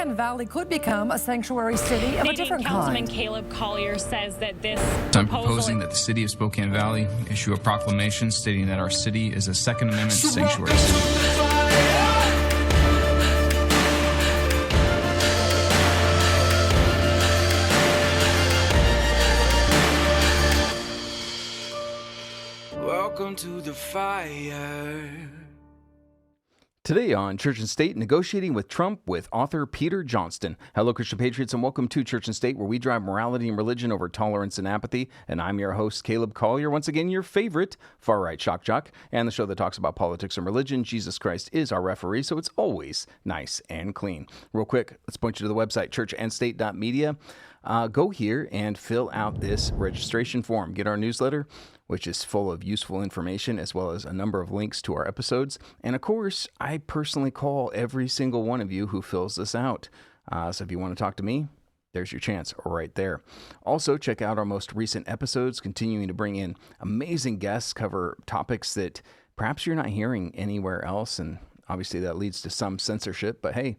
Spokane Valley could become a sanctuary city of a different Councilman kind. Caleb Collier says that this I'm proposing that the city of Spokane Valley issue a proclamation stating that our city is a Second Amendment sanctuary city. Welcome to the fire. Today on Church and State, negotiating with Trump with author Peter Johnston. Hello, Christian Patriots, and welcome to Church and State, where we drive morality and religion over tolerance and apathy. And I'm your host, Caleb Collier, once again, your favorite far-right shock jock, and the show that talks about politics and religion. Jesus Christ is our referee, so it's always nice and clean. Real quick, let's point you to the website, churchandstate.media. Go here and fill out this registration form. Get our newsletter, which is full of useful information, as well as a number of links to our episodes. And of course, I personally call every single one of you who fills this out. So if you want to talk to me, there's your chance right there. Also, check out our most recent episodes, continuing to bring in amazing guests, cover topics that perhaps you're not hearing anywhere else. And obviously that leads to some censorship, but hey,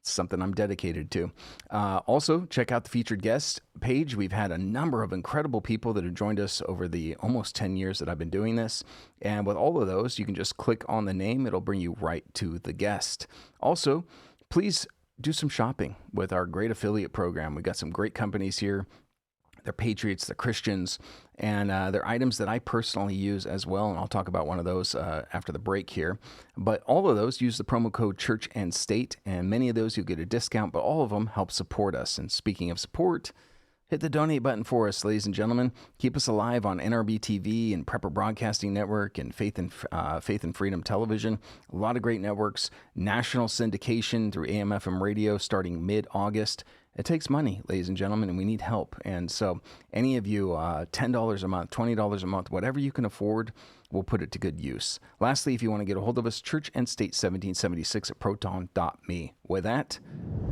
something I'm dedicated to. Also, check out the featured guest page. We've had a number of incredible people that have joined us over the almost 10 years that I've been doing this. And with all of those, you can just click on the name. It'll bring you right to the guest. Also, please do some shopping with our great affiliate program. We've got some great companies here. They're patriots, they're Christians, and they're items that I personally use as well, and I'll talk about one of those after the break here. But all of those, use the promo code Church and State, and many of those you'll get a discount, but all of them help support us. And speaking of support, hit the donate button for us, ladies and gentlemen. Keep us alive on NRBTV and Prepper Broadcasting Network and Faith and Freedom Television. A lot of great networks. National syndication through AM/FM radio starting mid-August. It takes money, ladies and gentlemen, and we need help. And so any of you, $10 a month, $20 a month, whatever you can afford, we'll put it to good use. Lastly, if you want to get a hold of us, churchandstate1776 at proton.me. With that,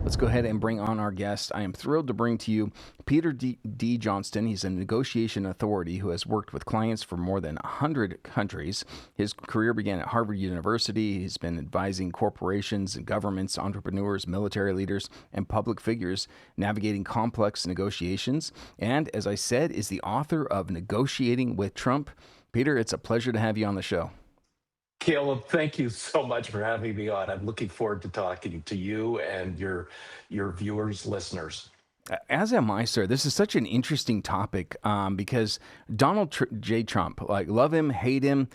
let's go ahead and bring on our guest. I am thrilled to bring to you Peter D. Johnston. He's a negotiation authority who has worked with clients for more than 100 countries. His career began at Harvard University. He's been advising corporations and governments, entrepreneurs, military leaders, and public figures navigating complex negotiations. And as I said, is the author of Negotiating with Trump. Peter, it's a pleasure to have you on the show. Caleb, thank you so much for having me on. I'm looking forward to talking to you and your viewers, listeners. As am I, sir. This is such an interesting topic because Donald J. Trump, like, love him, hate him,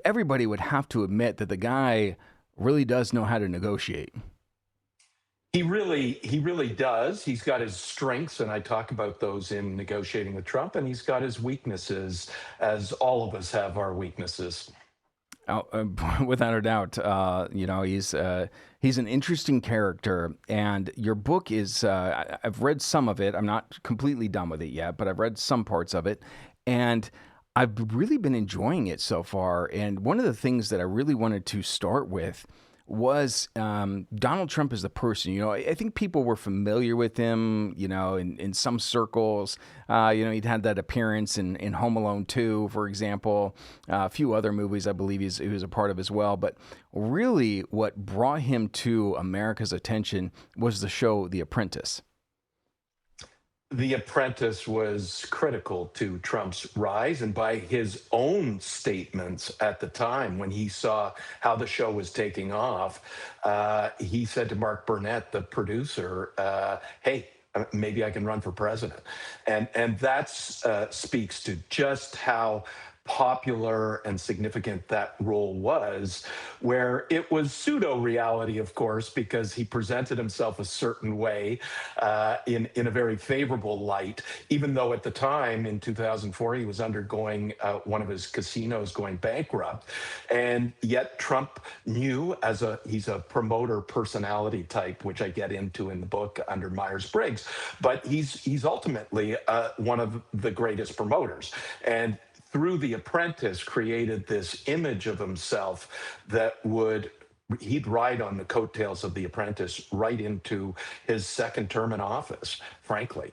everybody would have to admit that the guy really does know how to negotiate. He really does. He's got his strengths, and I talk about those in Negotiating with Trump, and he's got his weaknesses, as all of us have our weaknesses. Oh, without a doubt, he's an interesting character, and your book is. I've read some of it. I'm not completely done with it yet, but I've read some parts of it, and I've really been enjoying it so far. And one of the things that I really wanted to start with was Donald Trump as the person. You know, I think people were familiar with him, you know, in some circles. He'd had that appearance in Home Alone 2, for example. A few other movies I believe he was a part of as well. But really what brought him to America's attention was the show The Apprentice. The Apprentice was critical to Trump's rise, and by his own statements at the time when he saw how the show was taking off, he said to Mark Burnett, the producer, hey, maybe I can run for president. And that speaks to just how popular and significant that role was, where it was pseudo-reality, of course, because he presented himself a certain way in a very favorable light, even though at the time in 2004 he was undergoing one of his casinos going bankrupt. And yet Trump knew, he's a promoter personality type, which I get into in the book under Myers-Briggs, but he's ultimately one of the greatest promoters. And through The Apprentice, created this image of himself that he'd ride on the coattails of The Apprentice right into his second term in office, frankly.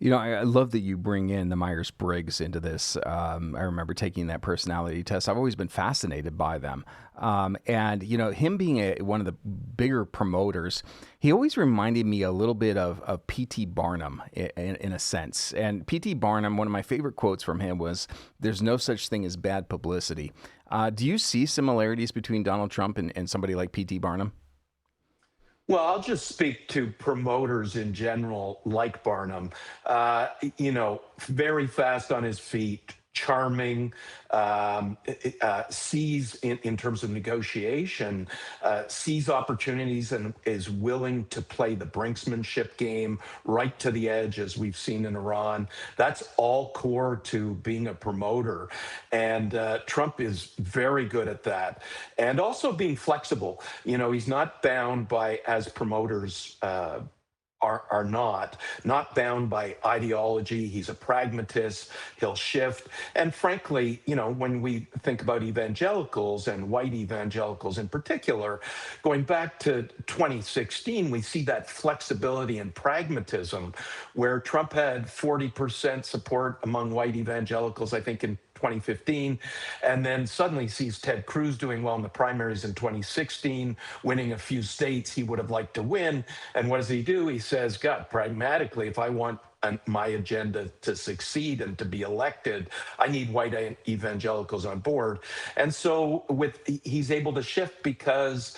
I love that you bring in the Myers-Briggs into this. I remember taking that personality test. I've always been fascinated by them. And him being one of the bigger promoters, he always reminded me a little bit of P.T. Barnum in a sense. And P.T. Barnum, one of my favorite quotes from him was, "There's no such thing as bad publicity." Do you see similarities between Donald Trump and somebody like P.T. Barnum? Well, I'll just speak to promoters in general, like Barnum. Very fast on his feet, charming, sees in terms of negotiation, sees opportunities and is willing to play the brinksmanship game right to the edge, as we've seen in Iran. That's all core to being a promoter. And Trump is very good at that. And also being flexible. He's not bound by, as promoters are not bound by ideology. He's a pragmatist. He'll shift. And frankly, when we think about evangelicals and white evangelicals in particular, going back to 2016, we see that flexibility and pragmatism where Trump had 40% support among white evangelicals, I think, in 2015, and then suddenly sees Ted Cruz doing well in the primaries in 2016, winning a few states he would have liked to win. And what does he do? He says, God, pragmatically, if I want my agenda to succeed and to be elected, I need white evangelicals on board. And so he's able to shift because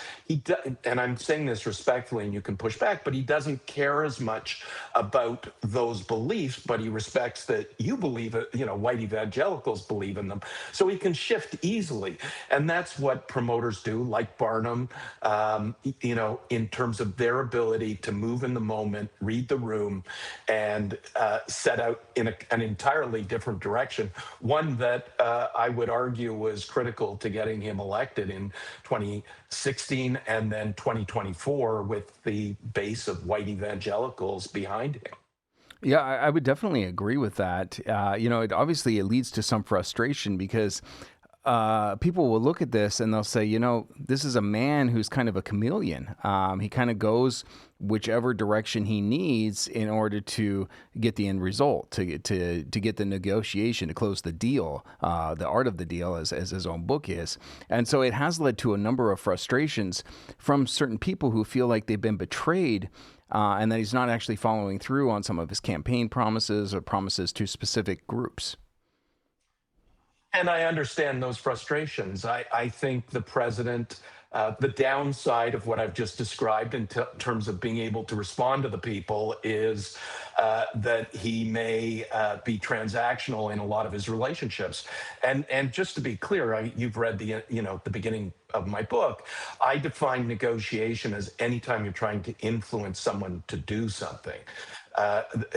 and I'm saying this respectfully and you can push back, but he doesn't care as much about those beliefs, but he respects that you believe it, white evangelicals believe in them. So he can shift easily. And that's what promoters do, like Barnum, in terms of their ability to move in the moment, read the room, and set out in an entirely different direction, one that I would argue was critical to getting him elected in 2016 and then 2024 with the base of white evangelicals behind him. Yeah, I would definitely agree with that. It leads to some frustration because people will look at this and they'll say, this is a man who's kind of a chameleon. He kind of goes whichever direction he needs in order to get the end result, to get the negotiation, to close the deal, the art of the deal, as his own book is. And so it has led to a number of frustrations from certain people who feel like they've been betrayed and that he's not actually following through on some of his campaign promises or promises to specific groups. And I understand those frustrations. I think the president, the downside of what I've just described in terms of being able to respond to the people is that he may be transactional in a lot of his relationships. And just to be clear, you've read the beginning of my book. I define negotiation as anytime you're trying to influence someone to do something.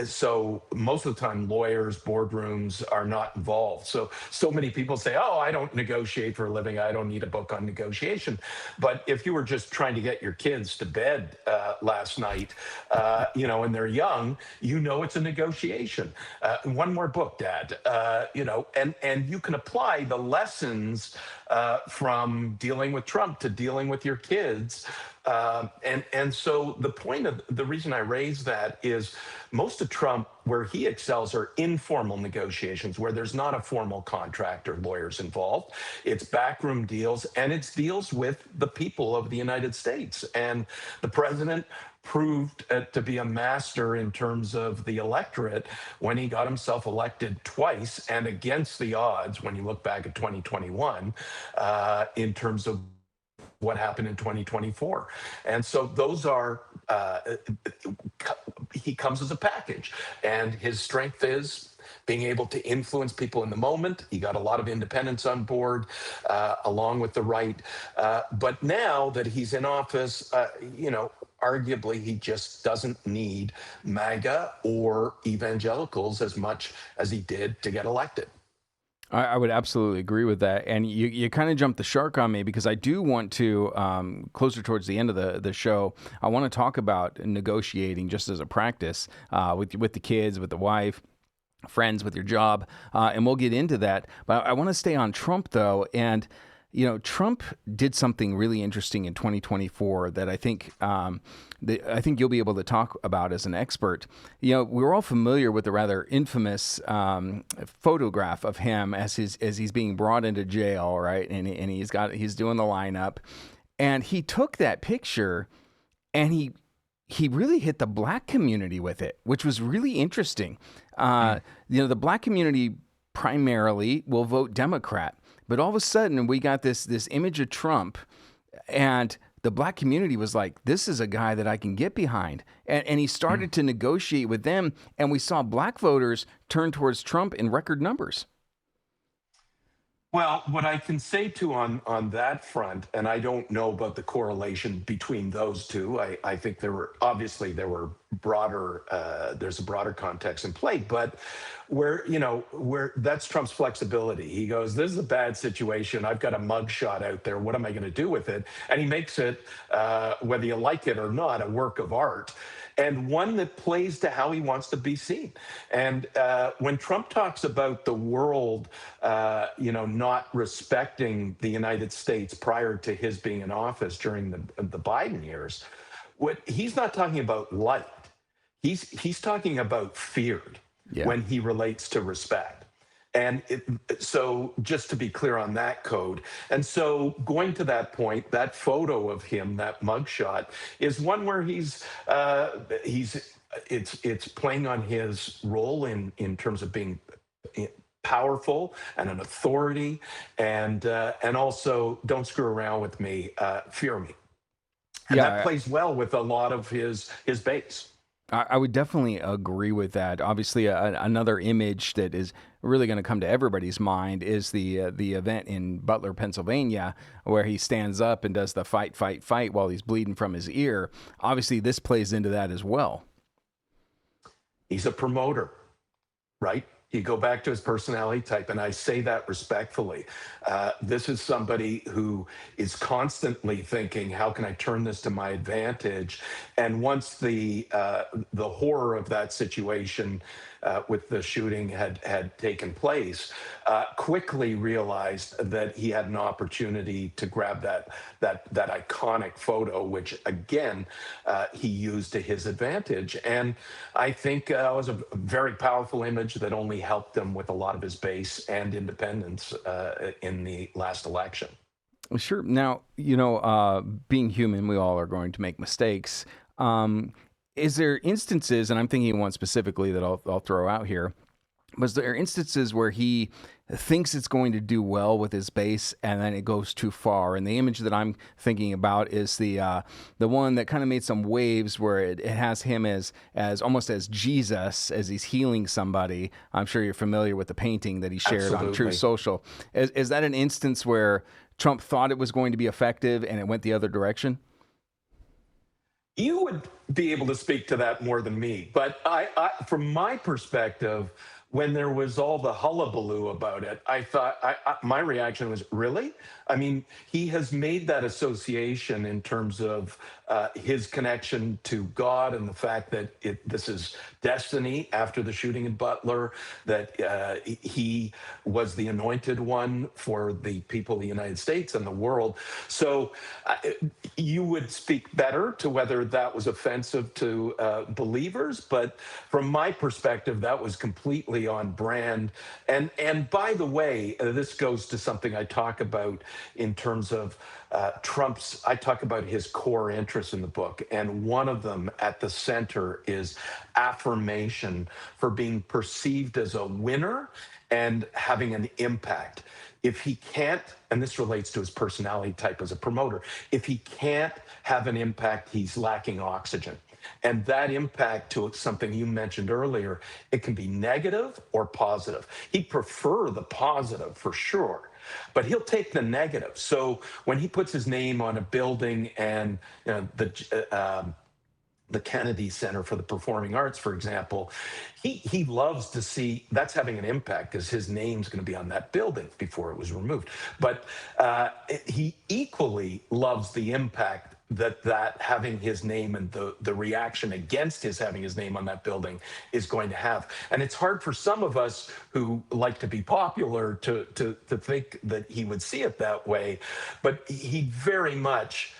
So most of the time, lawyers, boardrooms are not involved. So many people say, oh, I don't negotiate for a living. I don't need a book on negotiation. But if you were just trying to get your kids to bed last night, and they're young, it's a negotiation. One more book, Dad, and you can apply the lessons from dealing with Trump to dealing with your kids. And so the reason I raise that is most of Trump, where he excels, are informal negotiations where there's not a formal contract or lawyers involved. It's backroom deals, and it's deals with the people of the United States. And the president proved to be a master in terms of the electorate when he got himself elected twice and against the odds when you look back at 2021 in terms of what happened in 2024. And so those are, he comes as a package. And his strength is being able to influence people in the moment. He got a lot of independents on board, along with the right. But now that he's in office, arguably he just doesn't need MAGA or evangelicals as much as he did to get elected. I would absolutely agree with that. And you kind of jumped the shark on me because I do want to, closer towards the end of the show, I want to talk about negotiating just as a practice with the kids, with the wife, friends, with your job. And we'll get into that. But I want to stay on Trump, though. And Trump did something really interesting in 2024 that I think you'll be able to talk about as an expert. We're all familiar with the rather infamous photograph of him as he's being brought into jail, right? And he's doing the lineup, and he took that picture, and he really hit the black community with it, which was really interesting. The black community primarily will vote Democrat. But all of a sudden, we got this image of Trump, and the black community was like, this is a guy that I can get behind. And he started to negotiate with them, and we saw black voters turn towards Trump in record numbers. Well, what I can say too on that front, and I don't know about the correlation between those two. I think there were broader. There's a broader context in play, but where that's Trump's flexibility. He goes, "This is a bad situation. I've got a mugshot out there. What am I going to do with it?" And he makes it, whether you like it or not, a work of art. And one that plays to how he wants to be seen. And when Trump talks about the world, not respecting the United States prior to his being in office during the Biden years, what he's not talking about light. He's talking about feared when he relates to respect. And so just to be clear on that code. And so going to that point, that photo of him, that mugshot, is one where it's playing on his role in terms of being powerful and an authority, and also don't screw around with me, fear me. And that plays well with a lot of his base. I would definitely agree with that. Obviously, another image that is really going to come to everybody's mind is the event in Butler, Pennsylvania, where he stands up and does the fight, fight, fight while he's bleeding from his ear. Obviously, this plays into that as well. He's a promoter, right? You go back to his personality type, and I say that respectfully. This is somebody who is constantly thinking, how can I turn this to my advantage? And once the horror of that situation with the shooting had taken place, quickly realized that he had an opportunity to grab that iconic photo, which again he used to his advantage. And I think it was a very powerful image that only helped him with a lot of his base and independence in the last election. Sure. Now, being human, we all are going to make mistakes. Is there instances, and I'm thinking one specifically that I'll throw out here, was there instances where he thinks it's going to do well with his base and then it goes too far? And the image that I'm thinking about is the one that kind of made some waves where it has him as almost as Jesus as he's healing somebody. I'm sure you're familiar with the painting that he shared on Truth Social. Is that an instance where Trump thought it was going to be effective and it went the other direction? You would be able to speak to that more than me. But I from my perspective, when there was all the hullabaloo about it, I thought my reaction was, really? I mean, he has made that association in terms of his connection to God and the fact that this is destiny after the shooting in Butler, that he was the anointed one for the people of the United States and the world. So you would speak better to whether that was offensive to believers, but from my perspective, that was completely on brand. And by the way, this goes to something I talk about in terms of I talk about his core interests in the book, and one of them at the center is affirmation for being perceived as a winner and having an impact. If he can't, and this relates to his personality type as a promoter, if he can't have an impact, he's lacking oxygen. And that impact, to something you mentioned earlier, it can be negative or positive. He'd prefer the positive for sure, but he'll take the negative. So when he puts his name on a building and the Kennedy Center for the Performing Arts, for example, he loves to see that's having an impact because his name's going to be on that building before it was removed. But he equally loves the impact that having his name and the reaction against his having his name on that building is going to have. And it's hard for some of us who like to be popular to think that he would see it that way, but he very much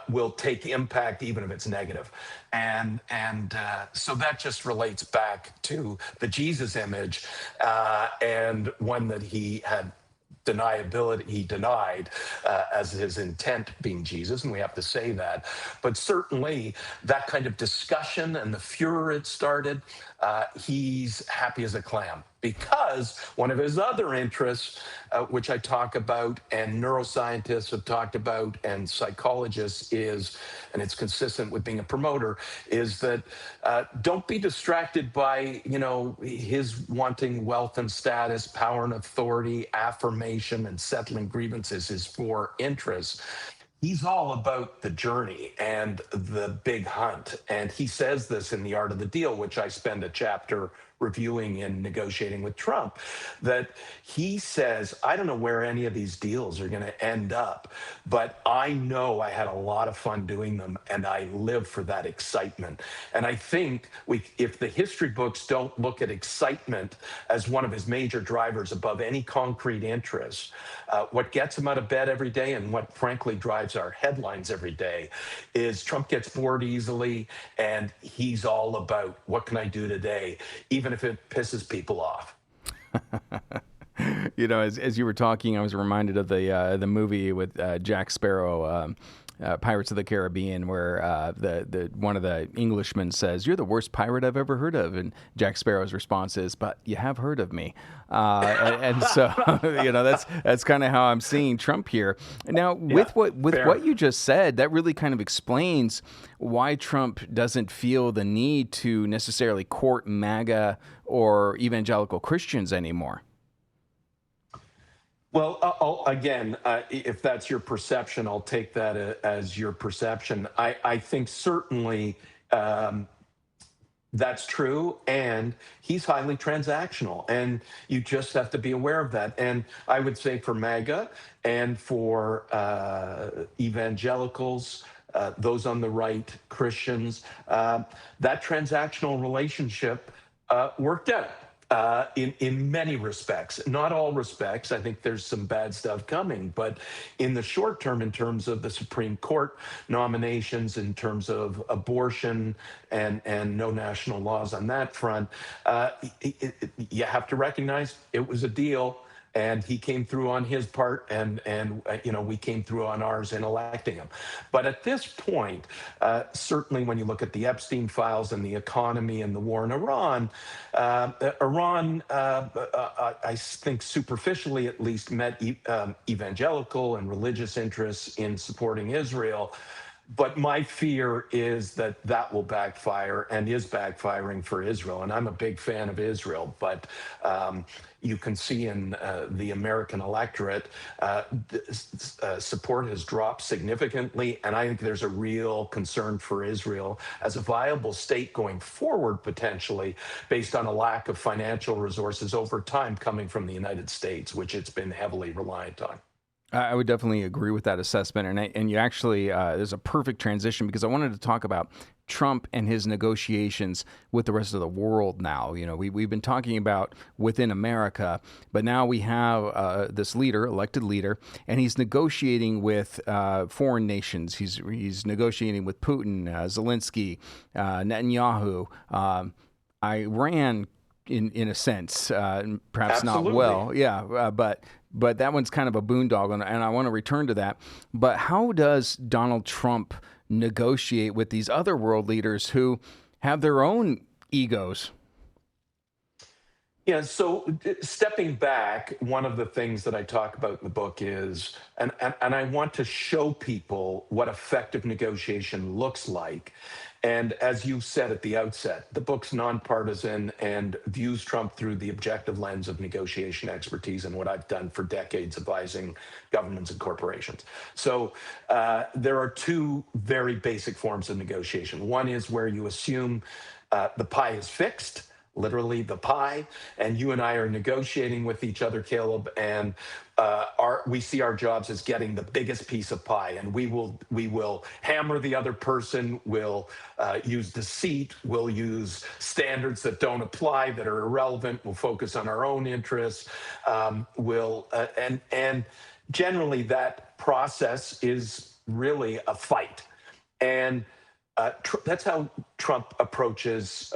will take impact even if it's negative. And so that just relates back to the Jesus image, and one that he had he denied as his intent being Jesus, and we have to say that. But certainly that kind of discussion and the furor it started, he's happy as a clam, because one of his other interests, which I talk about and neuroscientists have talked about and psychologists, is, and it's consistent with being a promoter, is that don't be distracted by, his wanting wealth and status, power and authority, affirmation, and settling grievances, his four interests. He's all about the journey and the big hunt. And he says this in The Art of the Deal, which I spend a chapter reviewing in Negotiating with Trump, that he says, I don't know where any of these deals are going to end up, but I know I had a lot of fun doing them, and I live for that excitement. And I think if the history books don't look at excitement as one of his major drivers above any concrete interests, what gets him out of bed every day and what frankly drives our headlines every day is Trump gets bored easily, and he's all about what can I do today, even if it pisses people off. As you were talking, I was reminded of the movie with Jack Sparrow, Pirates of the Caribbean, where the one of the Englishmen says, "You're the worst pirate I've ever heard of," and Jack Sparrow's response is, "But you have heard of me," and so that's kind of how I'm seeing Trump here. Now, with what you just said, that really kind of explains why Trump doesn't feel the need to necessarily court MAGA or evangelical Christians anymore. Well, again, if that's your perception, I'll take that as your perception. I think certainly that's true, and he's highly transactional, and you just have to be aware of that. And I would say for MAGA and for evangelicals, those on the right, Christians, that transactional relationship worked out. In many respects, not all respects. I think there's some bad stuff coming, but in the short term, in terms of the Supreme Court nominations, in terms of abortion and no national laws on that front, you have to recognize it was a deal. And he came through on his part, and we came through on ours in electing him. But at this point, certainly when you look at the Epstein files and the economy and the war in Iran, I think superficially at least met evangelical and religious interests in supporting Israel. But my fear is that will backfire and is backfiring for Israel. And I'm a big fan of Israel, but you can see in the American electorate, support has dropped significantly. And I think there's a real concern for Israel as a viable state going forward, potentially, based on a lack of financial resources over time coming from the United States, which it's been heavily reliant on. I would definitely agree with that assessment. And you actually, there's a perfect transition, because I wanted to talk about Trump and his negotiations with the rest of the world now. We've been talking about within America, but now we have this elected leader, and he's negotiating with foreign nations. He's negotiating with Putin, Zelensky, Netanyahu, Iran, in a sense, perhaps Absolutely. Not well. Yeah, but that one's kind of a boondoggle, and I want to return to that. But how does Donald Trump negotiate with these other world leaders who have their own egos? Yeah, so stepping back, one of the things that I talk about in the book is, and I want to show people what effective negotiation looks like. And as you said at the outset, the book's nonpartisan and views Trump through the objective lens of negotiation expertise and what I've done for decades advising governments and corporations. So there are two very basic forms of negotiation. One is where you assume the pie is fixed, literally the pie, and you and I are negotiating with each other, Caleb, and we see our jobs as getting the biggest piece of pie, and we will hammer the other person. We'll use deceit. We'll use standards that don't apply, that are irrelevant. We'll focus on our own interests. And generally that process is really a fight, and that's how Trump approaches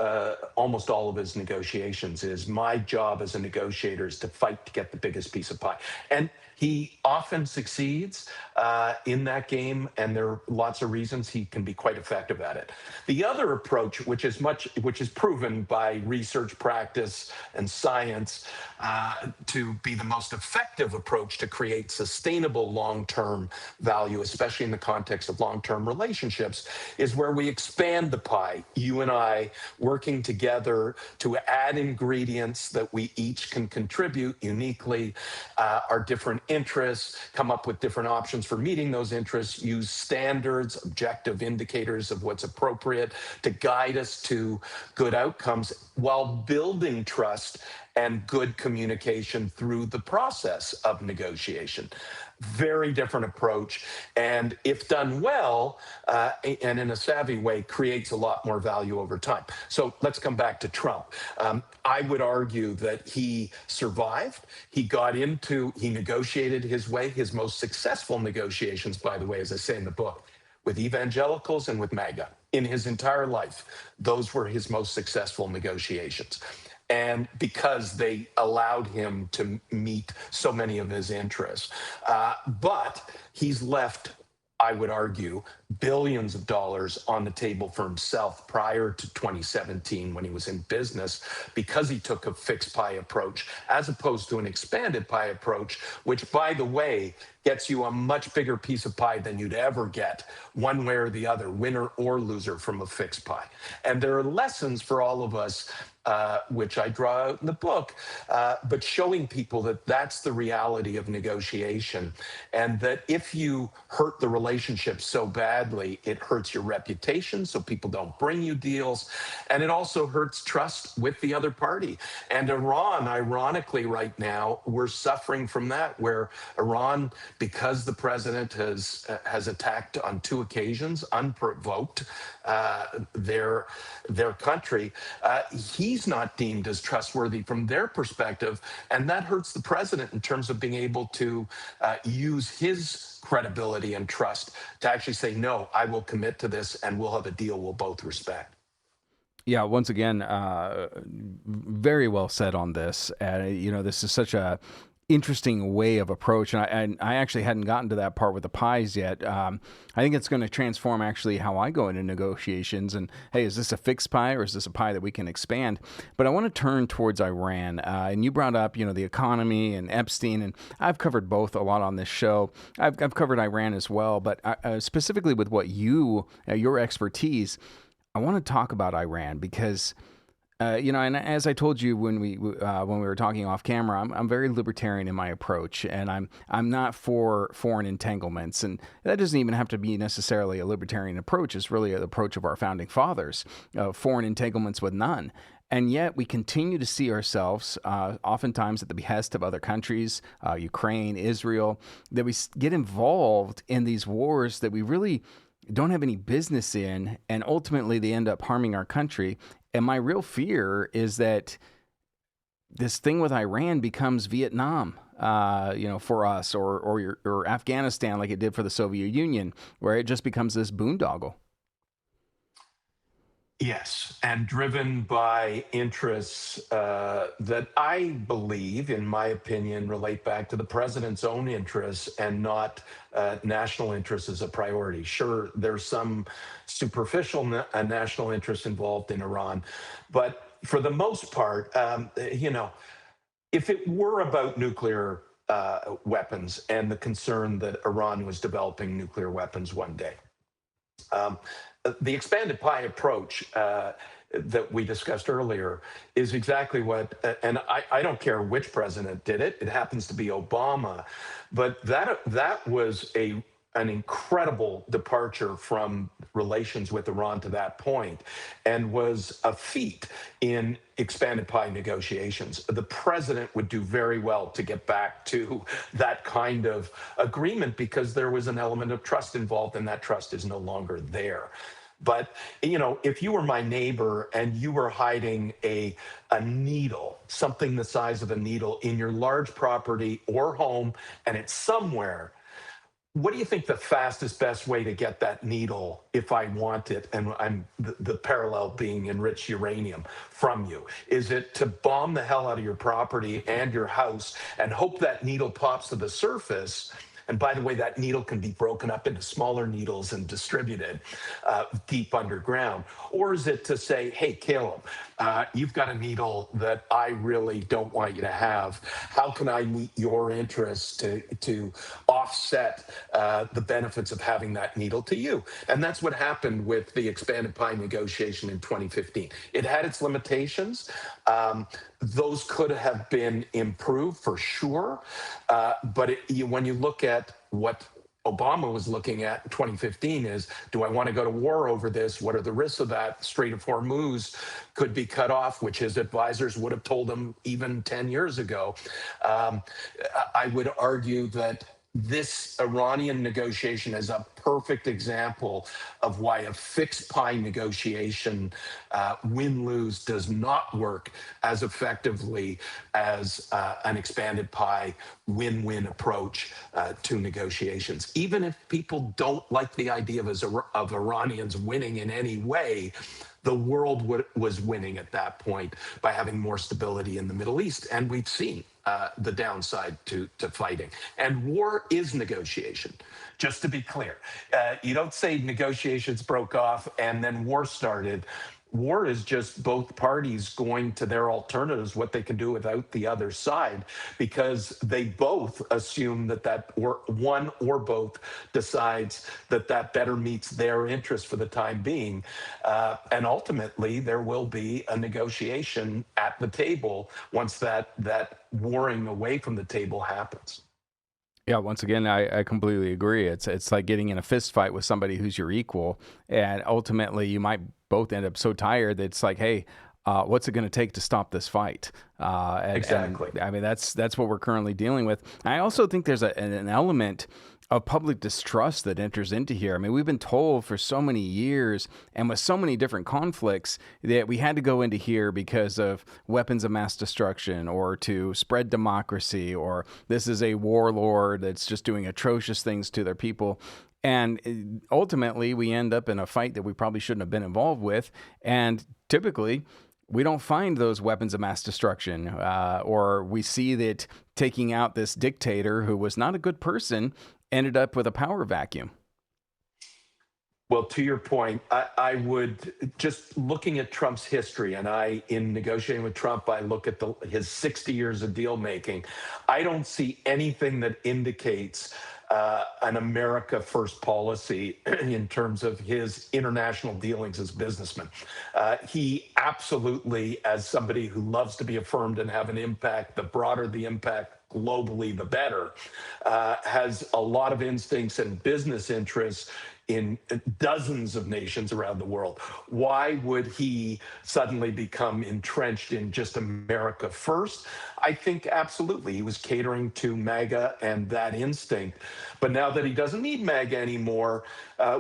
almost all of his negotiations. Is my job as a negotiator is to fight to get the biggest piece of pie. And he often succeeds in that game, and there are lots of reasons he can be quite effective at it. The other approach, which is proven by research practice and science to be the most effective approach to create sustainable long-term value, especially in the context of long-term relationships, is where we expand the pie, you and I working together to add ingredients that we each can contribute uniquely, our different interests, come up with different options for meeting those interests, use standards, objective indicators of what's appropriate to guide us to good outcomes while building trust and good communication through the process of negotiation. Very different approach, and if done well and in a savvy way, creates a lot more value over time. So let's come back to Trump. I would argue that he survived. He negotiated his way. His most successful negotiations, by the way, as I say in the book, with evangelicals and with MAGA. In his entire life, those were his most successful negotiations. And because they allowed him to meet so many of his interests. But he's left, I would argue, billions of dollars on the table for himself prior to 2017 when he was in business, because he took a fixed pie approach as opposed to an expanded pie approach, which, by the way, gets you a much bigger piece of pie than you'd ever get one way or the other, winner or loser, from a fixed pie. And there are lessons for all of us, which I draw out in the book, but showing people that that's the reality of negotiation, and that if you hurt the relationship so badly, it hurts your reputation, so people don't bring you deals, and it also hurts trust with the other party. And Iran, ironically, right now, we're suffering from that, where Iran, because the president has attacked on 2 occasions, unprovoked, their country, he's not deemed as trustworthy from their perspective, and that hurts the president in terms of being able to use his credibility and trust to actually say, no, I will commit to this, and we'll have a deal we'll both respect. Yeah, once again, very well said on this. This is such a interesting way of approach, and I actually hadn't gotten to that part with the pies yet. I think it's going to transform actually how I go into negotiations. And hey, is this a fixed pie or is this a pie that we can expand? But I want to turn towards Iran, and you brought up the economy and Epstein, and I've covered both a lot on this show. I've covered Iran as well, but specifically with what your expertise, I want to talk about Iran because. And as I told you when we were talking off camera, I'm very libertarian in my approach, and I'm not for foreign entanglements, and that doesn't even have to be necessarily a libertarian approach. It's really an approach of our founding fathers, foreign entanglements with none. And yet we continue to see ourselves, oftentimes at the behest of other countries, Ukraine, Israel, that we get involved in these wars that we really don't have any business in, and ultimately they end up harming our country. And my real fear is that this thing with Iran becomes Vietnam, for us, or Afghanistan, like it did for the Soviet Union, where it just becomes this boondoggle. Yes, and driven by interests that I believe, in my opinion, relate back to the president's own interests and not national interests as a priority. Sure, there's some superficial national interest involved in Iran, but for the most part, if it were about nuclear weapons and the concern that Iran was developing nuclear weapons one day, the expanded pie approach that we discussed earlier is exactly what, and I don't care which president did it. It happens to be Obama, but that was a an incredible departure from relations with Iran to that point, and was a feat in expanded pie negotiations. The president would do very well to get back to that kind of agreement, because there was an element of trust involved, and that trust is no longer there. But, if you were my neighbor and you were hiding a needle, something the size of a needle, in your large property or home, and it's somewhere, what do you think the fastest, best way to get that needle, if I want it, and I'm the parallel being enriched uranium, from you? Is it to bomb the hell out of your property and your house and hope that needle pops to the surface? And by the way, that needle can be broken up into smaller needles and distributed deep underground. Or is it to say, hey, Caleb, you've got a needle that I really don't want you to have. How can I meet your interests to offset the benefits of having that needle to you? And that's what happened with the expanded pie negotiation in 2015. It had its limitations. Those could have been improved for sure. But when you look at what Obama was looking at in 2015 is, do I want to go to war over this? What are the risks of that? Strait of Hormuz could be cut off, which his advisors would have told him even 10 years ago. I would argue that this Iranian negotiation is a perfect example of why a fixed pie negotiation, win-lose, does not work as effectively as an expanded pie win-win approach to negotiations. Even if people don't like the idea of Iranians winning in any way, the world was winning at that point by having more stability in the Middle East. And we've seen the downside to fighting. And war is negotiation, just to be clear. You don't say negotiations broke off and then war started. War is just both parties going to their alternatives, what they can do without the other side, because they both assume that or one or both decides that better meets their interest for the time being. And ultimately, there will be a negotiation at the table once that warring away from the table happens. Yeah, once again, I completely agree. It's like getting in a fist fight with somebody who's your equal, and ultimately you might both end up so tired that it's like, hey, what's it going to take to stop this fight? Exactly. And, I mean, that's what we're currently dealing with. I also think there's an element of public distrust that enters into here. I mean, we've been told for so many years and with so many different conflicts that we had to go into here because of weapons of mass destruction or to spread democracy, or this is a warlord that's just doing atrocious things to their people. And ultimately, we end up in a fight that we probably shouldn't have been involved with. And typically, we don't find those weapons of mass destruction, or we see that taking out this dictator who was not a good person ended up with a power vacuum. Well, to your point, I would, just looking at Trump's history, and in negotiating with Trump, I look at his 60 years of deal making. I don't see anything that indicates an America first policy in terms of his international dealings as a businessman. He absolutely, as somebody who loves to be affirmed and have an impact, the broader the impact globally, the better, has a lot of instincts and business interests in dozens of nations around the world. Why would he suddenly become entrenched in just America first? I think absolutely he was catering to MAGA and that instinct. But now that he doesn't need MAGA anymore,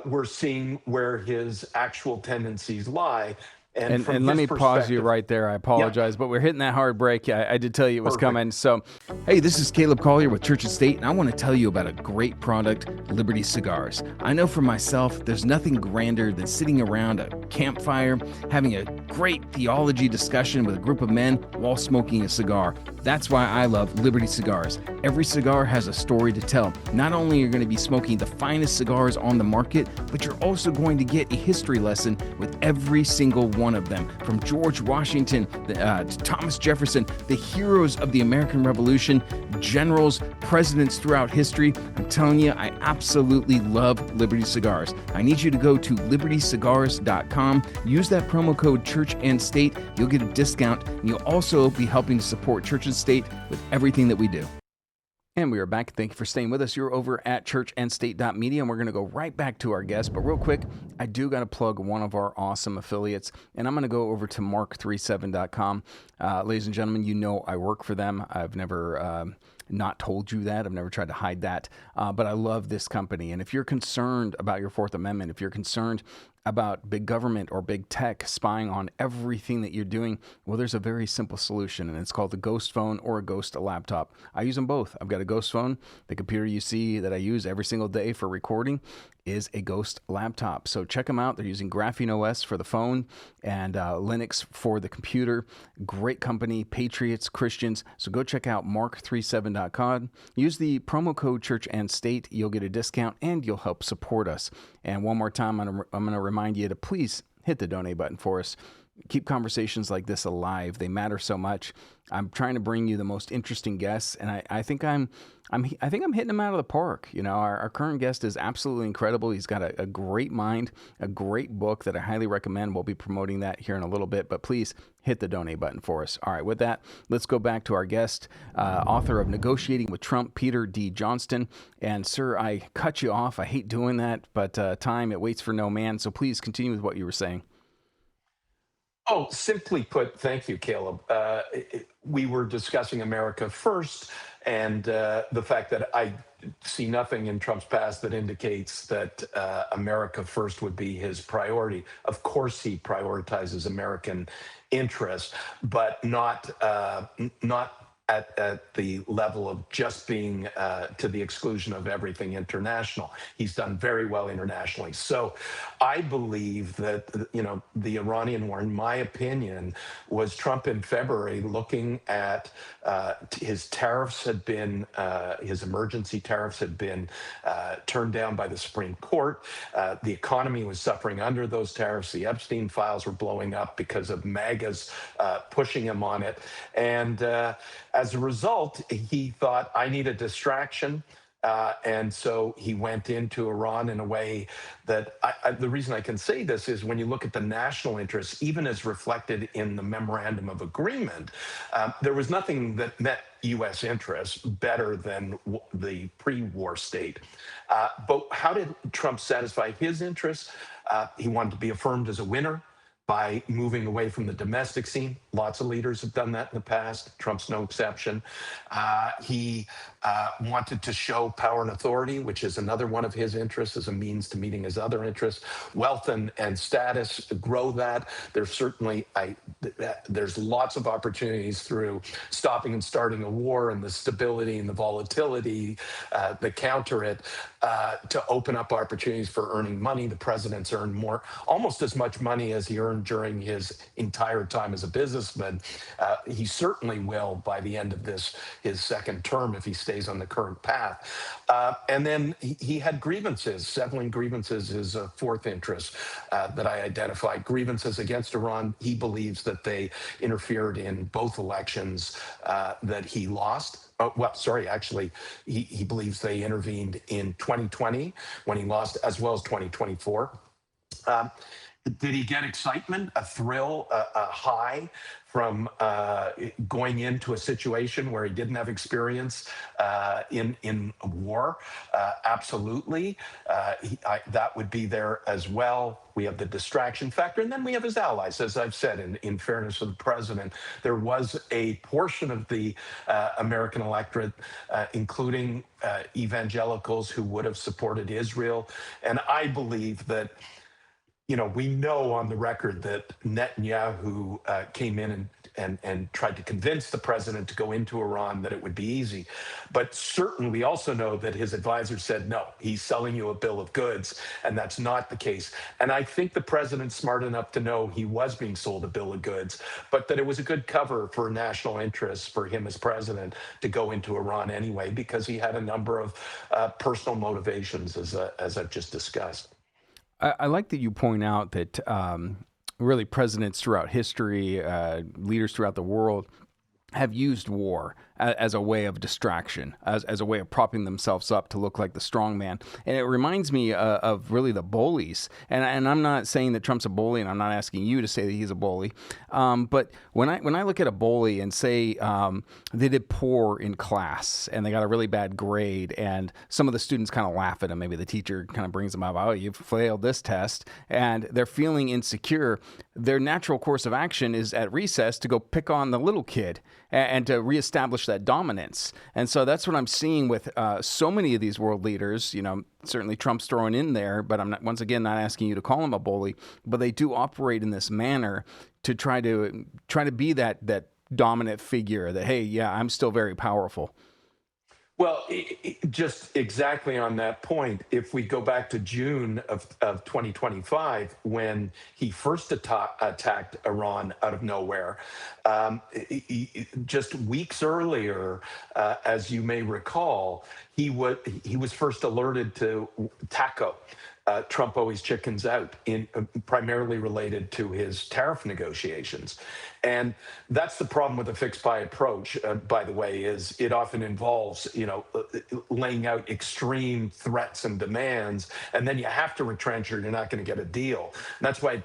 we're seeing where his actual tendencies lie. And let me pause you right there. I apologize, but we're hitting that hard break. I did tell you it was coming. So, hey, this is Caleb Collier with Church and State, and I want to tell you about a great product, Liberty Cigars. I know for myself, there's nothing grander than sitting around a campfire, having a great theology discussion with a group of men while smoking a cigar. That's why I love Liberty Cigars. Every cigar has a story to tell. Not only are you going to be smoking the finest cigars on the market, but you're also going to get a history lesson with every single one of them. From George Washington to Thomas Jefferson, the heroes of the American Revolution, generals, presidents throughout history. I'm telling you, I absolutely love Liberty Cigars. I need you to go to libertycigars.com. Use that promo code Church and State. You'll get a discount, and you'll also be helping to support Church and State with everything that we do. And we are back. Thank you for staying with us. You're over at churchandstate.media, and we're going to go right back to our guest. But real quick, I do got to plug one of our awesome affiliates, and I'm going to go over to mark37.com. Ladies and gentlemen, you know I work for them. I've never not told you that. I've never tried to hide that. But I love this company. And if you're concerned about your Fourth Amendment, if you're concerned about big government or big tech spying on everything that you're doing, well, there's a very simple solution, and it's called a Ghost phone or a Ghost laptop. I use them both. I've got a Ghost phone. The computer you see that I use every single day for recording is a Ghost laptop. So check them out. They're using Graphene OS for the phone and Linux for the computer. Great company, patriots, Christians. So go check out mark37.com. Use the promo code Church and State. You'll get a discount and you'll help support us. And one more time, I'm going to remind you to please hit the donate button for us. Keep conversations like this alive. They matter so much. I'm trying to bring you the most interesting guests, and I think I'm hitting them out of the park. You know, our current guest is absolutely incredible. He's got a great mind, a great book that I highly recommend. We'll be promoting that here in a little bit, but please hit the donate button for us. All right, with that, let's go back to our guest, author of Negotiating with Trump, Peter D. Johnston. And sir, I cut you off. I hate doing that, but time, it waits for no man. So please continue with what you were saying. Oh, simply put, thank you, Caleb. We were discussing America first, and the fact that I see nothing in Trump's past that indicates that America first would be his priority. Of course, he prioritizes American interests, but not at the level of just being to the exclusion of everything international. He's done very well internationally. So I believe that, the Iranian war, in my opinion, was Trump in February looking at his tariffs had been, his emergency tariffs had been turned down by the Supreme Court. The economy was suffering under those tariffs. The Epstein files were blowing up because of MAGAs pushing him on it. And as a result, he thought, I need a distraction. And so he went into Iran in a way that the reason I can say this is when you look at the national interests, even as reflected in the memorandum of agreement, there was nothing that met U.S. interests better than the pre-war state. But how did Trump satisfy his interests? He wanted to be affirmed as a winner by moving away from the domestic scene. Lots of leaders have done that in the past. Trump's no exception. He wanted to show power and authority, which is another one of his interests as a means to meeting his other interests. Wealth and status, to grow that. There's lots of opportunities through stopping and starting a war and the stability and the volatility that counter it to open up opportunities for earning money. The president's earned almost as much money as he earned during his entire time as a businessman. He certainly will by the end of his second term if he stays on the current path. And then he had grievances. Settling grievances is a fourth interest that I identified. Grievances against Iran. He believes that they interfered in both elections that he lost. He believes they intervened in 2020 when he lost, as well as 2024. Did he get excitement, a thrill, a high from going into a situation where he didn't have experience in a war? Absolutely. That would be there as well. We have the distraction factor, and then we have his allies. As I've said, in fairness to the president, there was a portion of the American electorate, including evangelicals, who would have supported Israel. And I believe that, we know on the record that Netanyahu came in and tried to convince the president to go into Iran, that it would be easy. But certainly we also know that his advisors said, no, he's selling you a bill of goods, and that's not the case. And I think the president's smart enough to know he was being sold a bill of goods, but that it was a good cover for national interests for him as president to go into Iran anyway, because he had a number of personal motivations, as I've just discussed. I like that you point out that really presidents throughout history, leaders throughout the world, have used war as a way of distraction, as a way of propping themselves up to look like the strong man. And it reminds me of really the bullies. And I'm not saying that Trump's a bully, and I'm not asking you to say that he's a bully. But when I look at a bully and say they did poor in class and they got a really bad grade, and some of the students kind of laugh at them, maybe the teacher kind of brings them up, oh, you failed this test, and they're feeling insecure, their natural course of action is at recess to go pick on the little kid and to reestablish that dominance. And so that's what I'm seeing with so many of these world leaders. You know, certainly Trump's thrown in there, but I'm not, once again, not asking you to call him a bully, but they do operate in this manner to try to be that dominant figure that, hey, yeah, I'm still very powerful. Well, just exactly on that point, if we go back to June of 2025, when he first attacked Iran out of nowhere, just weeks earlier, as you may recall, he was first alerted to TACO. Trump always chickens out, primarily related to his tariff negotiations. And that's the problem with the fixed buy approach, by the way, is it often involves, laying out extreme threats and demands, and then you have to retrench or you're not going to get a deal. And that's why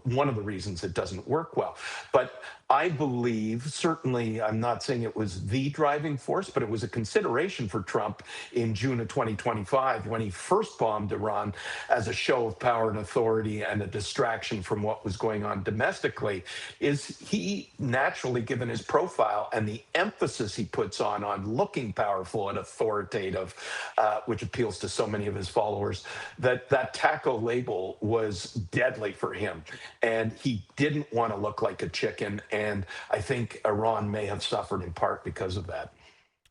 one of the reasons it doesn't work well. But I believe, certainly, I'm not saying it was the driving force, but it was a consideration for Trump in June of 2025 when he first bombed Iran as a show of power and authority and a distraction from what was going on domestically. Is he naturally, given his profile and the emphasis he puts on looking powerful and authoritative, which appeals to so many of his followers, that TACO label was deadly for him. And he didn't want to look like a chicken. And I think Iran may have suffered in part because of that.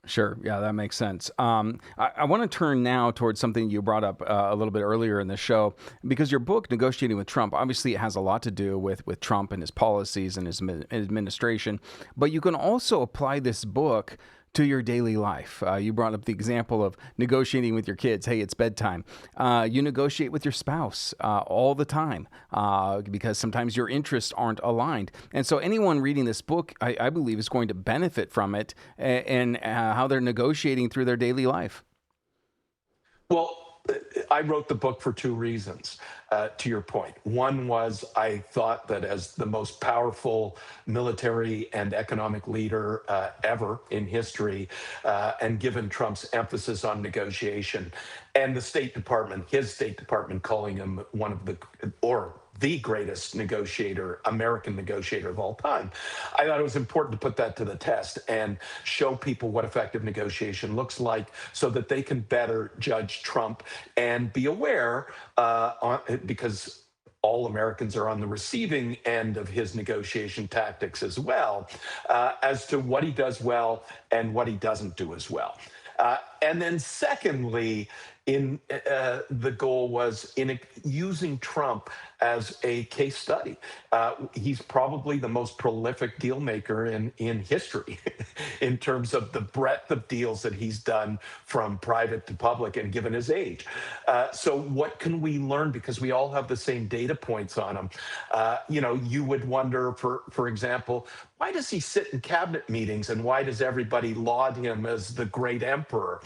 Sure. Yeah, that makes sense. I want to turn now towards something you brought up a little bit earlier in the show, because your book, Negotiating with Trump, obviously it has a lot to do with Trump and his policies and his administration, but you can also apply this book to your daily life. You brought up the example of negotiating with your kids. Hey, it's bedtime. You negotiate with your spouse all the time because sometimes your interests aren't aligned. And so anyone reading this book, I believe, is going to benefit from it and how they're negotiating through their daily life. Well, I wrote the book for two reasons, to your point. One was I thought that as the most powerful military and economic leader ever in history, and given Trump's emphasis on negotiation and the State Department, his State Department calling him one of the greatest American negotiator of all time. I thought it was important to put that to the test and show people what effective negotiation looks like so that they can better judge Trump and be aware, because all Americans are on the receiving end of his negotiation tactics as well, as to what he does well and what he doesn't do as well. And then secondly, the goal was in using Trump as a case study. He's probably the most prolific deal maker in history in terms of the breadth of deals that he's done from private to public and given his age. So what can we learn? Because we all have the same data points on him. You would wonder, for example, why does he sit in cabinet meetings and why does everybody laud him as the great emperor?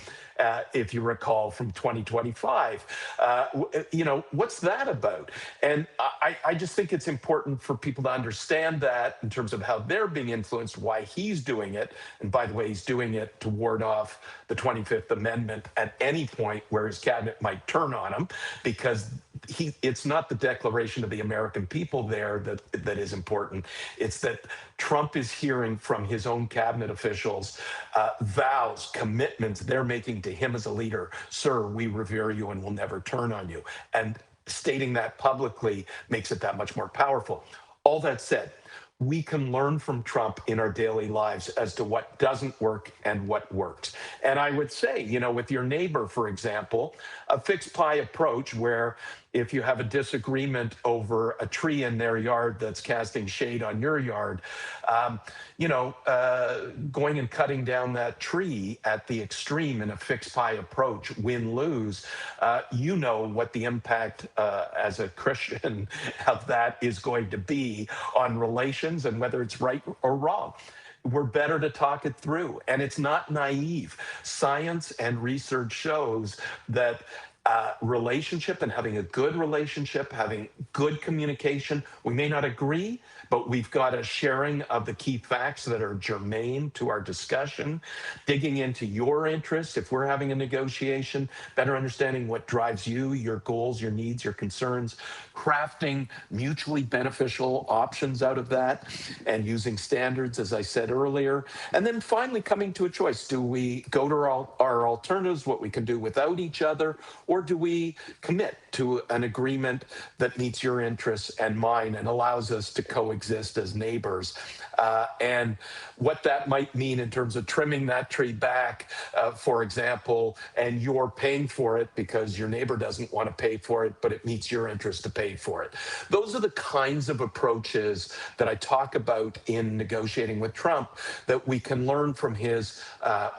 If you recall from 2025, what's that about? And I just think it's important for people to understand that in terms of how they're being influenced, why he's doing it. And by the way, he's doing it to ward off the 25th Amendment at any point where his cabinet might turn on him, because it's not the declaration of the American people there that is important. It's that Trump is hearing from his own cabinet officials vows, commitments they're making to him as a leader. Sir, we revere you and will never turn on you. And stating that publicly makes it that much more powerful. All that said, we can learn from Trump in our daily lives as to what doesn't work and what works. And I would say, with your neighbor, for example, a fixed pie approach where if you have a disagreement over a tree in their yard that's casting shade on your yard, going and cutting down that tree at the extreme in a fixed pie approach, win-lose, what the impact as a Christian of that is going to be on relations and whether it's right or wrong. we're better to talk it through. And it's not naive. Science and research shows that relationship and having a good relationship, having good communication, we may not agree, but we've got a sharing of the key facts that are germane to our discussion, digging into your interests if we're having a negotiation, better understanding what drives you, your goals, your needs, your concerns, crafting mutually beneficial options out of that, and using standards, as I said earlier. And then finally coming to a choice. Do we go to our alternatives, what we can do without each other, or do we commit to an agreement that meets your interests and mine and allows us to coexist as neighbors? And what that might mean in terms of trimming that tree back, for example, and you're paying for it because your neighbor doesn't want to pay for it, but it meets your interest to pay for it. Those are the kinds of approaches that I talk about in negotiating with Trump that we can learn from his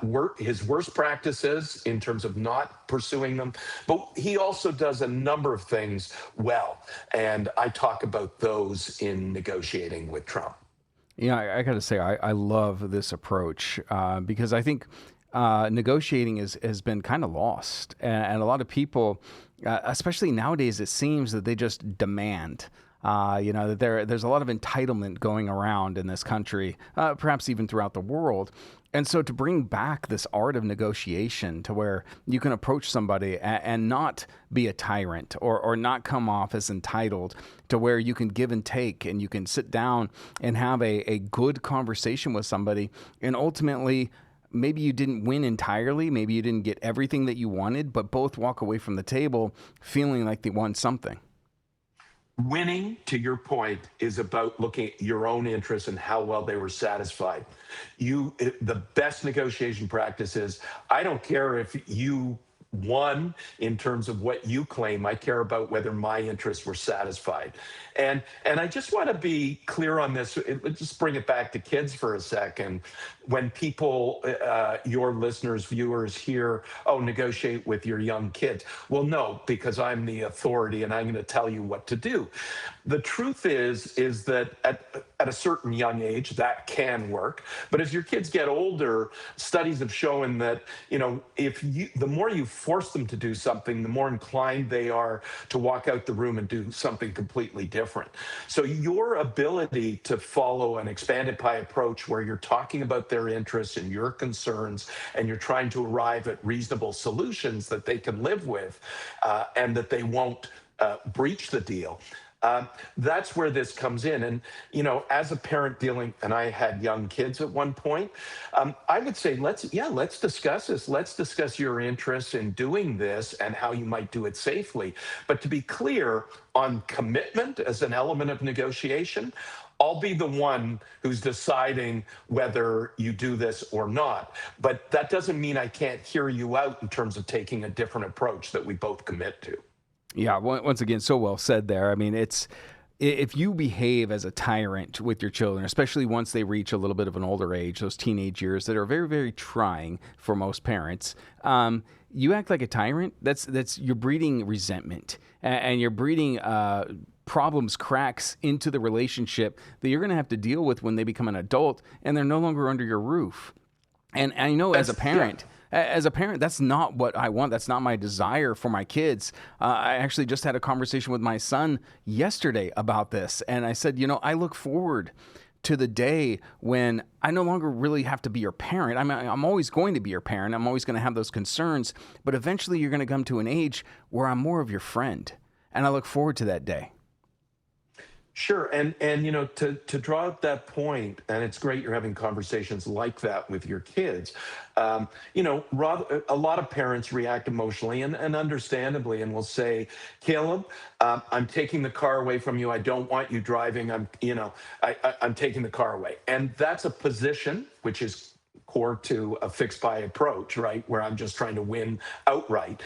worst practices in terms of not pursuing them. But he also does a number of things well. And I talk about those in negotiating with Trump. Yeah, I got to say, I love this approach because I think negotiating has been kind of lost. And a lot of people, especially nowadays, it seems that they just demand. That there's a lot of entitlement going around in this country, perhaps even throughout the world. And so to bring back this art of negotiation to where you can approach somebody and not be a tyrant or not come off as entitled, to where you can give and take and you can sit down and have a good conversation with somebody. And ultimately, maybe you didn't win entirely. Maybe you didn't get everything that you wanted, but both walk away from the table feeling like they won something. Winning, to your point, is about looking at your own interests and how well they were satisfied. The best negotiation practice is, I don't care if you won in terms of what you claim. I care about whether my interests were satisfied. And I just want to be clear on this. Let's just bring it back to kids for a second. When people, your listeners, viewers hear, oh, negotiate with your young kids. Well, no, because I'm the authority and I'm going to tell you what to do. The truth is that at a certain young age, that can work. But as your kids get older, studies have shown that, the more you force them to do something, the more inclined they are to walk out the room and do something completely different. So your ability to follow an expanded pie approach where you're talking about their interests and your concerns, and you're trying to arrive at reasonable solutions that they can live with, and that they won't breach the deal. That's where this comes in. And, as a parent dealing, and I had young kids at one point, I would say, let's discuss this. Let's discuss your interests in doing this and how you might do it safely. But to be clear on commitment as an element of negotiation, I'll be the one who's deciding whether you do this or not. But that doesn't mean I can't hear you out in terms of taking a different approach that we both commit to. Yeah, once again, so well said there. I mean, if you behave as a tyrant with your children, especially once they reach a little bit of an older age, those teenage years that are very, very trying for most parents, you act like a tyrant. You're breeding resentment and you're breeding problems, cracks into the relationship that you're going to have to deal with when they become an adult and they're no longer under your roof. And I know as a parent. Yeah. As a parent, that's not what I want. That's not my desire for my kids. I actually just had a conversation with my son yesterday about this. And I said, I look forward to the day when I no longer really have to be your parent. I'm always going to be your parent. I'm always going to have those concerns. But eventually you're going to come to an age where I'm more of your friend. And I look forward to that day. Sure. And to draw out that point, and it's great you're having conversations like that with your kids, a lot of parents react emotionally and understandably and will say, Caleb, I'm taking the car away from you. I don't want you driving. I'm taking the car away. And that's a position which is core to a fixed buy approach, right, where I'm just trying to win outright.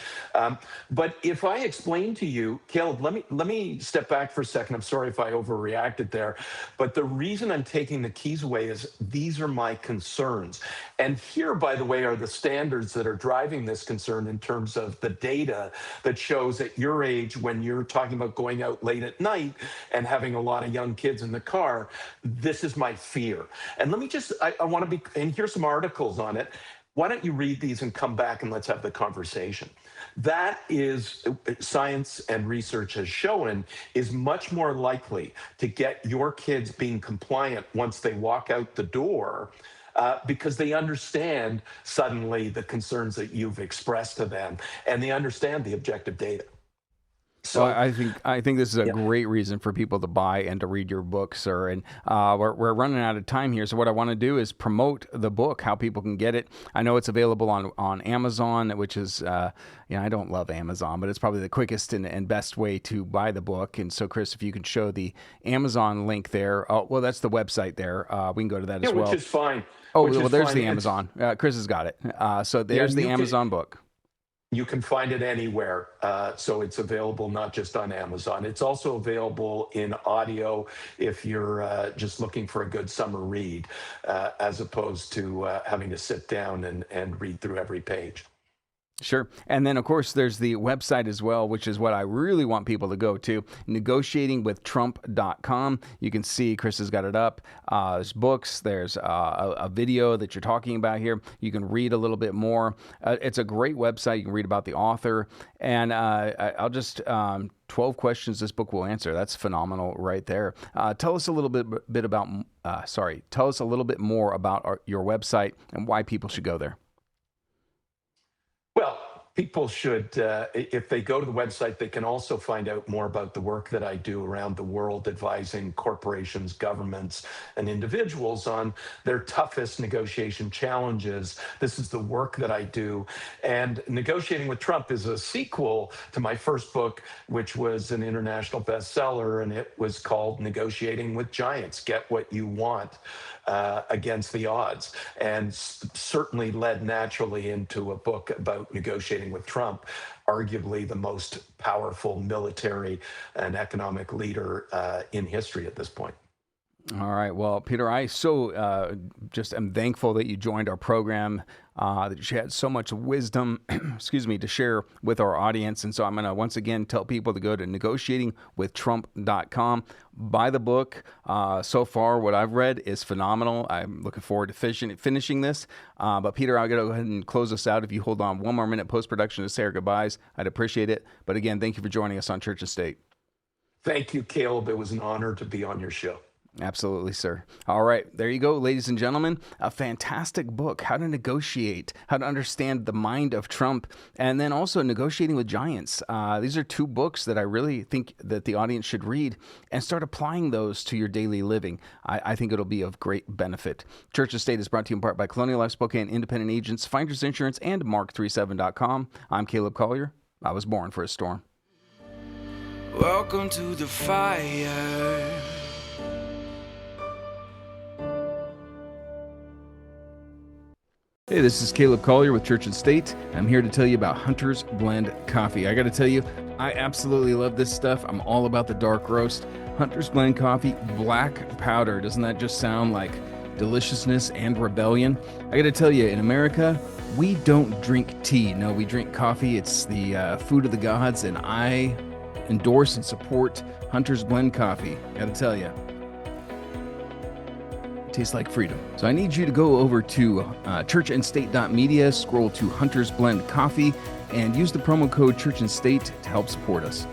But if I explain to you, Caleb, let me step back for a second. I'm sorry if I overreacted there, but the reason I'm taking the keys away is these are my concerns. And here, by the way, are the standards that are driving this concern in terms of the data that shows at your age, when you're talking about going out late at night and having a lot of young kids in the car, this is my fear. And let me just, I want to be, and here's some articles on it. Why don't you read these and come back and let's have the conversation? That is, science and research has shown, is much more likely to get your kids being compliant once they walk out the door, because they understand suddenly the concerns that you've expressed to them, and they understand the objective data. So well, I think this is a great reason for people to buy and to read your book, sir. And we're running out of time here, so what I want to do is promote the book, how people can get it. I know it's available on Amazon, which is I don't love Amazon, but it's probably the quickest and best way to buy the book. And so, Chris, if you can show the Amazon link there. Oh, well, that's the website there. We can go to that as well. Which is fine. Oh, well, there's the Amazon. Chris has got it. So there's the Amazon book. You can find it anywhere. So it's available not just on Amazon. It's also available in audio if you're just looking for a good summer read, as opposed to having to sit down and read through every page. Sure. And then, of course, there's the website as well, which is what I really want people to go to, negotiatingwithtrump.com. You can see Chris has got it up. There's books. There's a video that you're talking about here. You can read a little bit more. It's a great website. You can read about the author. And I'll just... 12 questions this book will answer. That's phenomenal right there. Tell us a little bit about, tell us a little bit more about your website and why people should go there. Well, people should, if they go to the website, they can also find out more about the work that I do around the world, advising corporations, governments, and individuals on their toughest negotiation challenges. This is the work that I do. And Negotiating with Trump is a sequel to my first book, which was an international bestseller, and it was called Negotiating with Giants, Get What You Want. Against the odds, and certainly led naturally into a book about negotiating with Trump, arguably the most powerful military and economic leader in history at this point. All right. Well, Peter, I just am thankful that you joined our program, that you had so much wisdom, to share with our audience. And so I'm going to once again tell people to go to negotiatingwithtrump.com, buy the book. So far, what I've read is phenomenal. I'm looking forward to finishing this. But Peter, I'm going to go ahead and close us out. If you hold on one more minute post-production to say our goodbyes, I'd appreciate it. But again, thank you for joining us on Church and State. Thank you, Caleb. It was an honor to be on your show. Absolutely, sir. All right. There you go, ladies and gentlemen. A fantastic book, How to Negotiate, How to Understand the Mind of Trump, and then also Negotiating with Giants. These are two books that I really think that the audience should read and start applying those to your daily living. I think it'll be of great benefit. Church and State is brought to you in part by Colonial Life Spokane Independent Agents, Finders Insurance, and Mark37.com. I'm Caleb Collier. I was born for a storm. Welcome to the fire. Hey, this is Caleb Collier with Church and State. I'm here to tell you about Hunter's Blend Coffee. I got to tell you, I absolutely love this stuff. I'm all about the dark roast. Hunter's Blend Coffee, black powder. Doesn't that just sound like deliciousness and rebellion? I got to tell you, in America, we don't drink tea. No, we drink coffee. It's the food of the gods, and I endorse and support Hunter's Blend Coffee. Got to tell you. Tastes like freedom. So I need you to go over to churchandstate.media, scroll to Hunter's Blend Coffee, and use the promo code Church and State to help support us.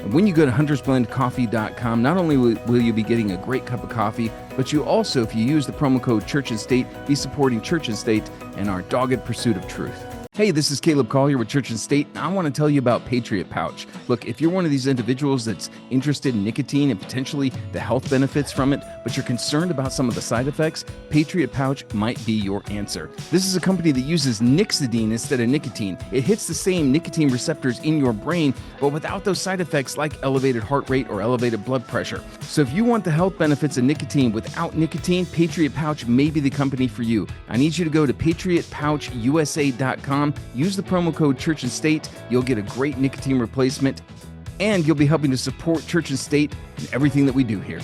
And when you go to huntersblendcoffee.com, not only will you be getting a great cup of coffee, but you also, if you use the promo code Church and State, be supporting Church and State and our dogged pursuit of truth. Hey, this is Caleb Collier with Church and State, and I want to tell you about Patriot Pouch. Look, if you're one of these individuals that's interested in nicotine and potentially the health benefits from it, but you're concerned about some of the side effects, Patriot Pouch might be your answer. This is a company that uses nixidine instead of nicotine. It hits the same nicotine receptors in your brain, but without those side effects like elevated heart rate or elevated blood pressure. So if you want the health benefits of nicotine without nicotine, Patriot Pouch may be the company for you. I need you to go to patriotpouchusa.com. Use the promo code Church and State. You'll get a great nicotine replacement, and you'll be helping to support Church and State and everything that we do here.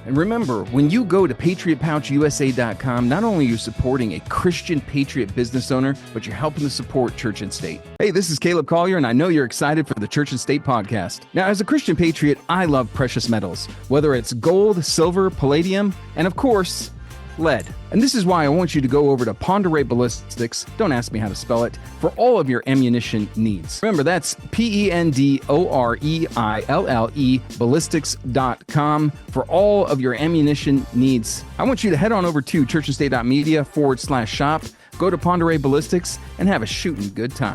And remember, when you go to patriotpouchusa.com, not only are you supporting a Christian patriot business owner, but you're helping to support Church and State. Hey, this is Caleb Collier, and I know you're excited for the Church and State podcast. Now, as a Christian patriot, I love precious metals, whether it's gold, silver, palladium, and of course, lead. And this is why I want you to go over to Ponderay Ballistics, don't ask me how to spell it, for all of your ammunition needs. Remember, that's PENDOREILLE ballistics.com for all of your ammunition needs. I want you to head on over to churchandstate.media/shop, go to Ponderay Ballistics, and have a shooting good time.